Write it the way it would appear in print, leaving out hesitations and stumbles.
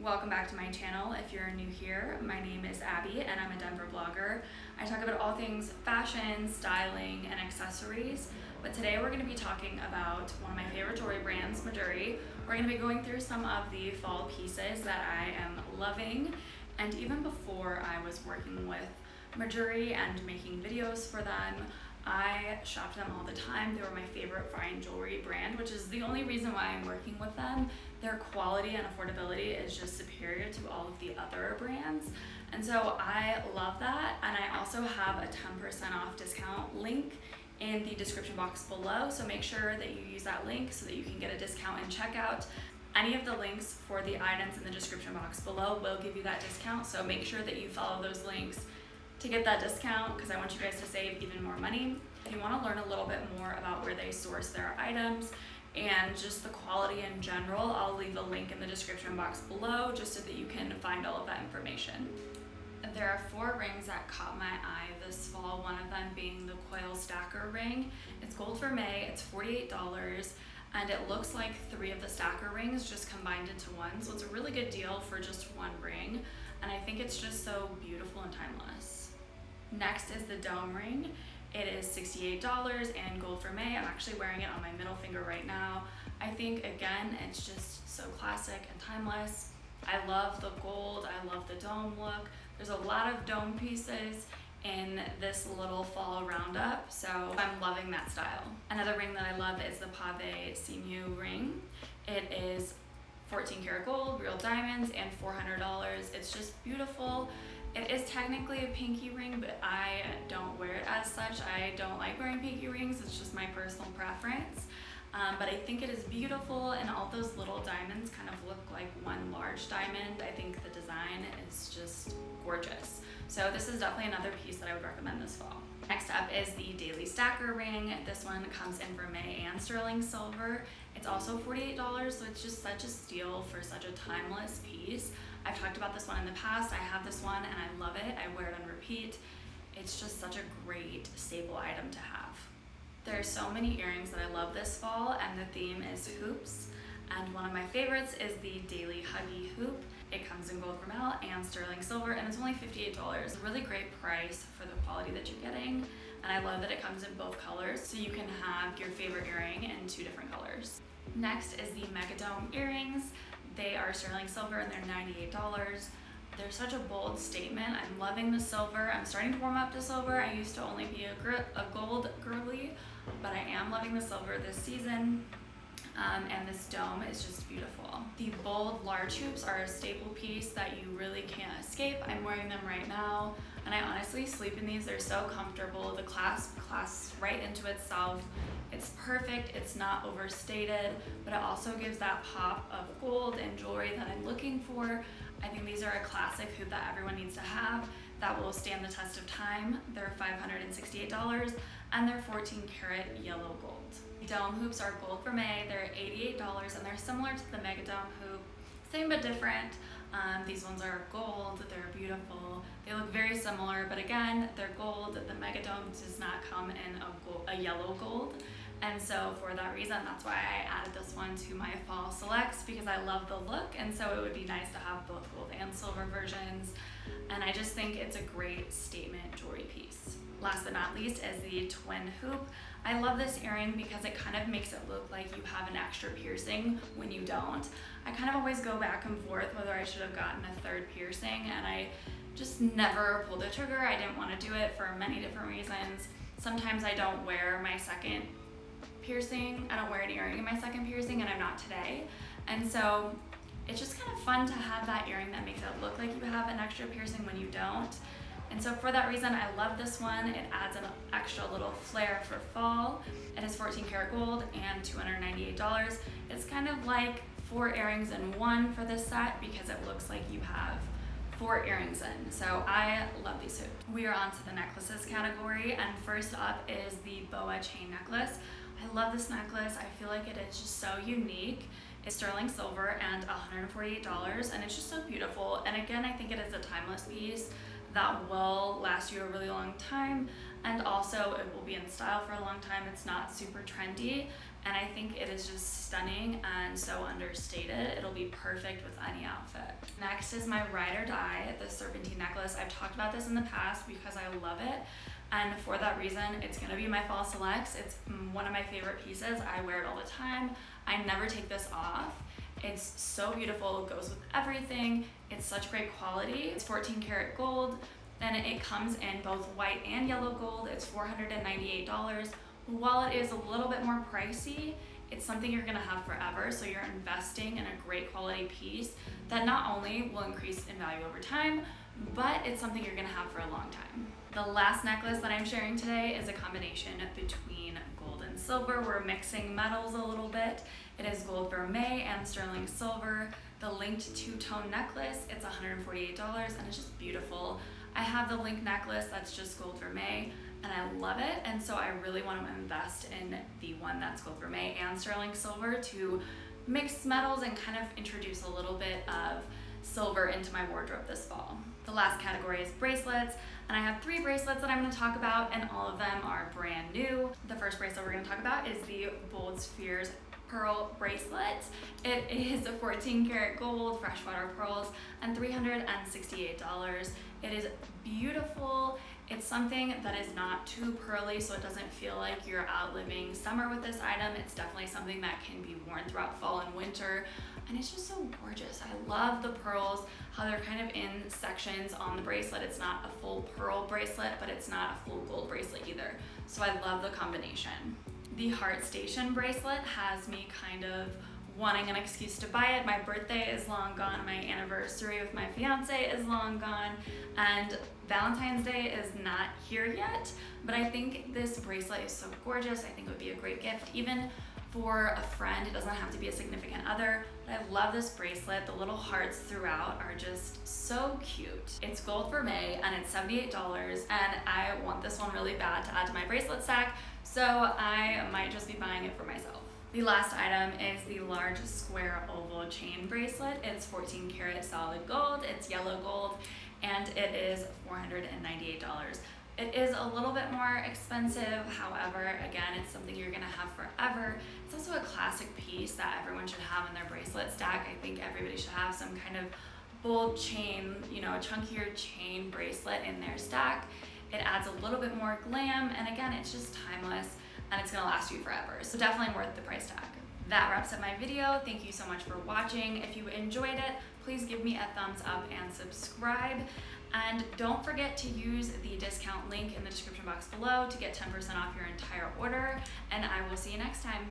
Welcome back to my channel. If you're new here, my name is Abby and I'm a Denver blogger. I talk about all things fashion, styling, and accessories. But today we're going to be talking about one of my favorite jewelry brands, Mejuri. We're going to be going through some of the fall pieces that I am loving. And even before I was working with Mejuri and making videos for them, I shopped them all the time. They were my favorite fine jewelry brand, which is the only reason why I'm working with them. Their quality and affordability is just superior to all of the other brands. And so I love that. And I also have a 10% off discount link in the description box below. So make sure that you use that link so that you can get a discount in checkout. Any of the links for the items in the description box below will give you that discount. So make sure that you follow those links to get that discount because I want you guys to save even more money. If you want to learn a little bit more about where they source their items and just the quality in general, I'll leave a link in the description box below just so that you can find all of that information. There are 4 rings that caught my eye this fall, one of them being the coil stacker ring. It's gold for May, it's $48, and it looks like 3 of the stacker rings just combined into one, so it's a really good deal for just one ring, and I think it's just so beautiful and timeless. Next is the dome ring. It is $68 and gold for May. I'm actually wearing it on my middle finger right now. I think, again, it's just so classic and timeless. I love the gold, I love the dome look. There's a lot of dome pieces in this little fall roundup, so I'm loving that style. Another ring that I love is the Pave Sinew ring. It is 14 karat gold, real diamonds, and $400. It's just beautiful. It is technically a pinky ring, but I don't wear it as such. I don't like wearing pinky rings, it's just my personal preference. But I think it is beautiful, and all those little diamonds kind of look like one large diamond. I think the design is just gorgeous. So this is definitely another piece that I would recommend this fall. Next up is the Daily Stacker ring. This one comes in for May and sterling silver. It's also $48, so it's just such a steal for such a timeless piece. I've talked about this one in the past. I have this one and I love it. I wear it on repeat. It's just such a great staple item to have. There are so many earrings that I love this fall, and the theme is hoops. And one of my favorites is the Daily Huggy hoop. It comes in gold vermel and sterling silver, and it's only $58. A really great price for the quality that you're getting. And I love that it comes in both colors, so you can have your favorite earring in 2 different colors. Next is the Megadome earrings. They are sterling silver and they're $98. They're such a bold statement. I'm loving the silver. I'm starting to warm up to silver. I used to only be a gold girly, but I am loving the silver this season. And this dome is just beautiful. The bold large hoops are a staple piece that you really can't escape. I'm wearing them right now, and I honestly sleep in these. They're so comfortable. The clasps right into itself. It's perfect, it's not overstated, but it also gives that pop of gold and jewelry that I'm looking for. I think these are a classic hoop that everyone needs to have that will stand the test of time. They're $568 and they're 14 karat yellow gold. Dome hoops are gold for May, they're $88 and they're similar to the Megadome hoop, same but different. These ones are gold, they're beautiful. They look very similar, but again, they're gold. The Megadome does not come in a yellow gold. And so for that reason, that's why I added this one to my fall selects, because I love the look, and so it would be nice to have both gold and silver versions. And I just think it's a great statement jewelry piece. Last but not least is the twin hoop. I love this earring because it kind of makes it look like you have an extra piercing when you don't. I kind of always go back and forth whether I should have gotten a 3rd piercing, and I just never pulled the trigger. I didn't want to do it for many different reasons. Sometimes I don't wear my 2nd piercing. I don't wear an earring in my 2nd piercing, and I'm not today. And so it's just kind of fun to have that earring that makes it look like you have an extra piercing when you don't. And so for that reason, I love this one. It adds an extra little flair for fall. It is 14 karat gold and $298. It's kind of like 4 earrings in one for this set because it looks like you have 4 earrings in. So I love these hoops. We are on to the necklaces category, and first up is the boa chain necklace. I love this necklace. I feel like it is just so unique. It's sterling silver and $148, and it's just so beautiful. And again, I think it is a timeless piece that will last you a really long time, and also it will be in style for a long time. It's not super trendy, and I think it is just stunning and so understated. It'll be perfect with any outfit. Next is my ride or die, the serpentine necklace. I've talked about this in the past because I love it. And for that reason, it's gonna be my fall selects. It's one of my favorite pieces. I wear it all the time. I never take this off. It's so beautiful, it goes with everything. It's such great quality. It's 14 karat gold, and it comes in both white and yellow gold. It's $498. While it is a little bit more pricey, it's something you're gonna have forever, so you're investing in a great quality piece that not only will increase in value over time, but it's something you're gonna have for a long time. The last necklace that I'm sharing today is a combination between gold and silver. We're mixing metals a little bit. It is gold vermeil and sterling silver. The linked two-tone necklace, it's $148, and it's just beautiful. I have the link necklace that's just gold vermeil, and I love it, and so I really want to invest in the one that's gold vermeil and sterling silver to mix metals and kind of introduce a little bit of silver into my wardrobe this fall. The last category is bracelets, and I have 3 bracelets that I'm going to talk about, and all of them are brand new. The first bracelet we're going to talk about is the Bold Spheres pearl bracelet. It is a 14 karat gold, freshwater pearls, and $368. It is beautiful. It's something that is not too pearly, so it doesn't feel like you're outliving summer with this item. It's definitely something that can be worn throughout fall and winter, and it's just so gorgeous. I love the pearls, how they're kind of in sections on the bracelet. It's not a full pearl bracelet, but it's not a full gold bracelet either. So I love the combination. The Heart Station bracelet has me kind of wanting an excuse to buy it. My birthday is long gone, my anniversary with my fiance is long gone, and Valentine's Day is not here yet, but I think this bracelet is so gorgeous. I think it would be a great gift, even for a friend. It doesn't have to be a significant other, but I love this bracelet. The little hearts throughout are just so cute. It's gold vermeil and it's $78, and I want this one really bad to add to my bracelet stack, so I might just be buying it for myself. The last item is the large square oval chain bracelet. It's 14 karat solid gold, it's yellow gold, and it is $498. It is a little bit more expensive, however, again, it's something you're gonna have forever. It's also a classic piece that everyone should have in their bracelet stack. I think everybody should have some kind of bold chain, you know, a chunkier chain bracelet in their stack. It adds a little bit more glam, and again, it's just timeless, and it's gonna last you forever. So definitely worth the price tag. That wraps up my video. Thank you so much for watching. If you enjoyed it, please give me a thumbs up and subscribe. And don't forget to use the discount link in the description box below to get 10% off your entire order. And I will see you next time.